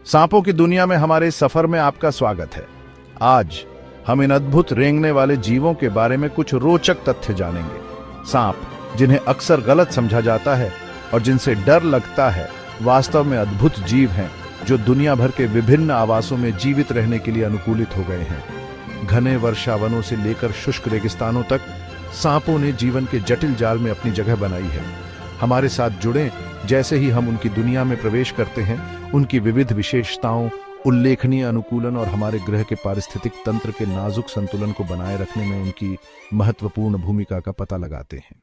सांपों की दुनिया में हमारे इस सफर में आपका स्वागत है। आज हम इन अद्भुत रेंगने वाले जीवों के बारे में कुछ रोचक तथ्य जानेंगे। सांप, जिन्हें अक्सर गलत समझा जाता है और जिनसे डर लगता है, वास्तव में अद्भुत जीव हैं जो दुनिया भर के विभिन्न आवासों में जीवित रहने के लिए अनुकूलित हो गए हैं। घने वर्षावनों से लेकर शुष्क रेगिस्तानों तक सांपों ने जीवन के जटिल जाल में अपनी जगह बनाई है। हमारे साथ जुड़ें, जैसे ही हम उनकी दुनिया में प्रवेश करते हैं, उनकी विविध विशेषताओं, उल्लेखनीय अनुकूलन और हमारे ग्रह के पारिस्थितिक तंत्र के नाजुक संतुलन को बनाए रखने में उनकी महत्वपूर्ण भूमिका का पता लगाते हैं।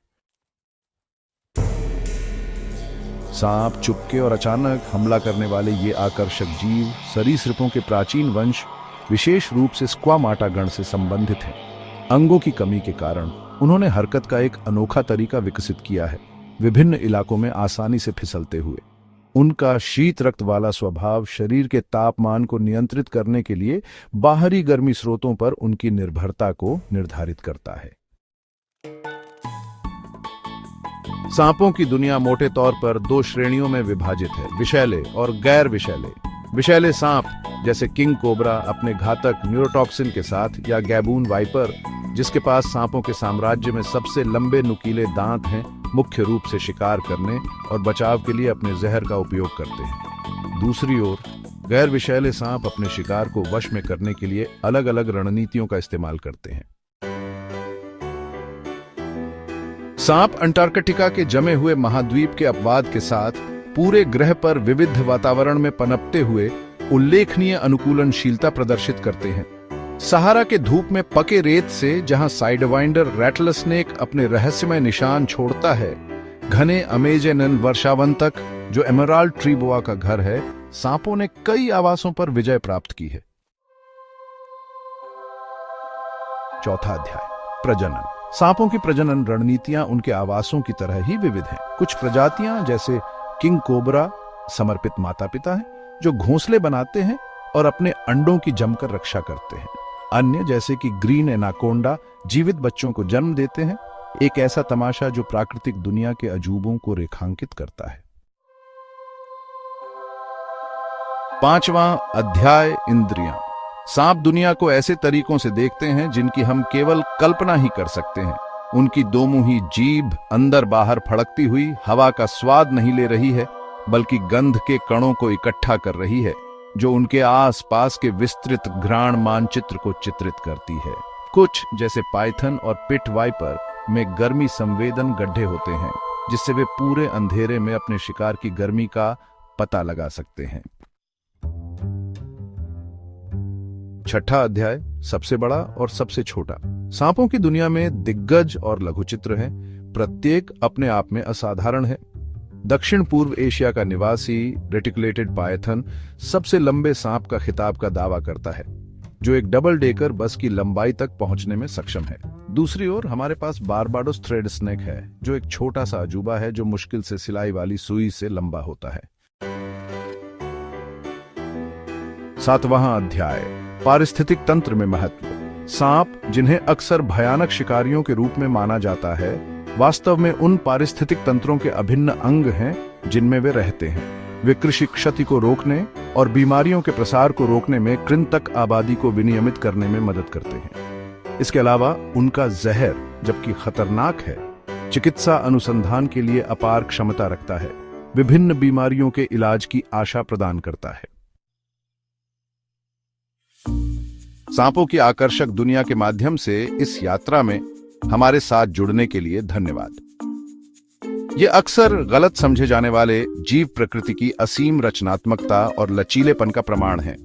सांप, चुपके और अचानक हमला करने वाले ये आकर्षक जीव सरीसृपों के प्राचीन वंश, विशेष रूप से स्क्वामाटा गण से संबंधित हैं। अंगों की कमी के कारण उन्होंने हरकत का एक अनोखा तरीका विकसित किया है, विभिन्न इलाकों में आसानी से फिसलते हुए। उनका शीत रक्त वाला स्वभाव शरीर के तापमान को नियंत्रित करने के लिए बाहरी गर्मी स्रोतों पर उनकी निर्भरता को निर्धारित करता है। सांपों की दुनिया मोटे तौर पर दो श्रेणियों में विभाजित है, विषैले और गैर विषैले। विषैले सांप जैसे किंग कोबरा अपने घातक न्यूरोटॉक्सिन के साथ, या गैबून वाइपर जिसके पास सांपों के साम्राज्य में सबसे लंबे नुकीले दांत हैं, मुख्य रूप से शिकार करने और बचाव के लिए अपने जहर का उपयोग करते हैं। दूसरी ओर गैर विषैले सांप अपने शिकार को वश में करने के लिए अलग अलग रणनीतियों का इस्तेमाल करते हैं। सांप अंटार्कटिका के जमे हुए महाद्वीप के अपवाद के साथ पूरे ग्रह पर विविध वातावरण में पनपते हुए उल्लेखनीय अनुकूलनशीलता प्रदर्शित करते हैं। सहारा के धूप में पके रेत से जहां साइडवाइंडर रैटलस्नेक अपने रहस्यमय निशान छोड़ता है, घने अमेजन वर्षावन तक जो एमराल्ड ट्री बोआ का घर है, सांपों ने कई आवासों पर विजय प्राप्त की है। चौथा अध्याय, प्रजनन। सांपों की प्रजनन रणनीतियां उनके आवासों की तरह ही विविध हैं। कुछ प्रजातियां जैसे किंग कोबरा समर्पित माता पिता हैं जो घोंसले बनाते हैं और अपने अंडों की जमकर रक्षा करते हैं। अन्य जैसे कि ग्रीन एनाकोंडा जीवित बच्चों को जन्म देते हैं, एक ऐसा तमाशा जो प्राकृतिक दुनिया के अजूबों को रेखांकित करता है। पांचवां अध्याय, इंद्रियां। सांप दुनिया को ऐसे तरीकों से देखते हैं जिनकी हम केवल कल्पना ही कर सकते हैं। उनकी दोमुही जीभ अंदर बाहर फड़कती हुई हवा का स्वाद नहीं ले रही है, बल्कि गंध के कणों को इकट्ठा कर रही है, जो उनके आस पास के विस्तृत घ्राण मानचित्र को चित्रित करती है। कुछ जैसे पाइथन और पिट वाइपर में गर्मी संवेदन गड्ढे होते हैं, जिससे वे पूरे अंधेरे में अपने शिकार की गर्मी का पता लगा सकते हैं। छठा अध्याय, सबसे बड़ा और सबसे छोटा। सांपों की दुनिया में दिग्गज और लघुचित्र हैं, प्रत्येक अपने आप में असाधारण है। दक्षिण पूर्व एशिया का निवासी रेटिकुलेटेड पायथन सबसे लंबे सांप का खिताब का दावा करता है, जो एक डबल डेकर बस की लंबाई तक पहुंचने में सक्षम है। दूसरी ओर हमारे पास बारबाडोस थ्रेड स्नेक है, जो एक छोटा सा अजूबा है जो मुश्किल से सिलाई वाली सुई से लंबा होता है। सातवां अध्याय, पारिस्थितिक तंत्र में महत्व। सांप, जिन्हें अक्सर भयानक शिकारियों के रूप में माना जाता है, वास्तव में उन पारिस्थितिक तंत्रों के अभिन्न अंग हैं जिनमें वे रहते हैं। वे कृषि क्षति को रोकने और बीमारियों के प्रसार को रोकने में कृंतक आबादी को विनियमित करने में मदद करते हैं। इसके अलावा उनका जहर, जबकि खतरनाक है, चिकित्सा अनुसंधान के लिए अपार क्षमता रखता है, विभिन्न बीमारियों के इलाज की आशा प्रदान करता है। सांपों की आकर्षक दुनिया के माध्यम से इस यात्रा में हमारे साथ जुड़ने के लिए धन्यवाद। ये अक्सर गलत समझे जाने वाले जीव प्रकृति की असीम रचनात्मकता और लचीलेपन का प्रमाण है।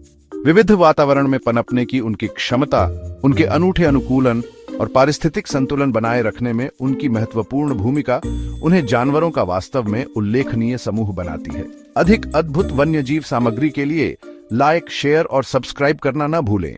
विविध वातावरण में पनपने की उनकी क्षमता, उनके अनूठे अनुकूलन और पारिस्थितिक संतुलन बनाए रखने में उनकी महत्वपूर्ण भूमिका उन्हें जानवरों का वास्तव में उल्लेखनीय समूह बनाती है। अधिक अद्भुत वन्यजीव सामग्री के लिए लाइक, शेयर और सब्सक्राइब करना न भूलें।